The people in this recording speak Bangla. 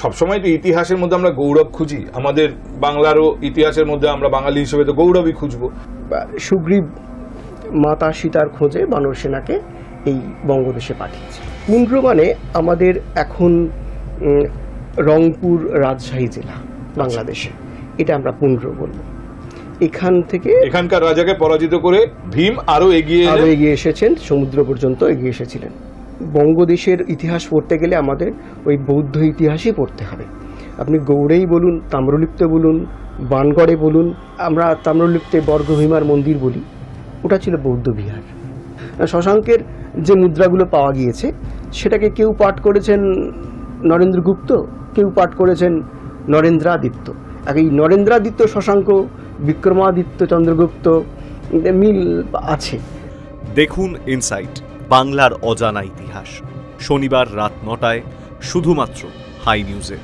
সবসময় তো ইতিহাসের মধ্যে আমরা গৌরব খুঁজি, আমাদের বাংলারও ইতিহাসের মধ্যে আমরা বাঙালি হিসেবে তো গৌরবই খুঁজবো। সুগ্রীব মাতা সীতার খোঁজে বানর সেনাকে এই বঙ্গদেশে পাঠিয়েছে। পুন্ড্র মানে আমাদের এখন রংপুর রাজশাহী জেলা বাংলাদেশে, এটা আমরা পুন্ড্র বলবো। এখান থেকে এখানকার রাজাকে পরাজিত করে ভীম আরো এগিয়ে এসেছেন, সমুদ্র পর্যন্ত এগিয়ে এসেছিলেন। বঙ্গদেশের ইতিহাস পড়তে গেলে আমাদের ওই বৌদ্ধ ইতিহাসই পড়তে হবে। আপনি গৌড়েই বলুন, তাম্রলিপ্তে বলুন, বানগড়ে বলুন, আমরা তাম্রলিপ্তে বর্গভীমার মন্দির বলি, ওটা ছিল বৌদ্ধ বিহার। শশাঙ্কের যে মুদ্রাগুলো পাওয়া গিয়েছে সেটাকে কেউ পাঠ করেছেন নরেন্দ্রগুপ্ত, কেউ পাঠ করেছেন নরেন্দ্রাদিত্য। আর এই নরেন্দ্রাদিত্য শশাঙ্ক, বিক্রমাদিত্য চন্দ্রগুপ্ত মিল আছে। দেখুন ইনসাইট, বাংলার অজানা ইতিহাস, শনিবার রাত ৯টায় শুধুমাত্র হাই নিউজে।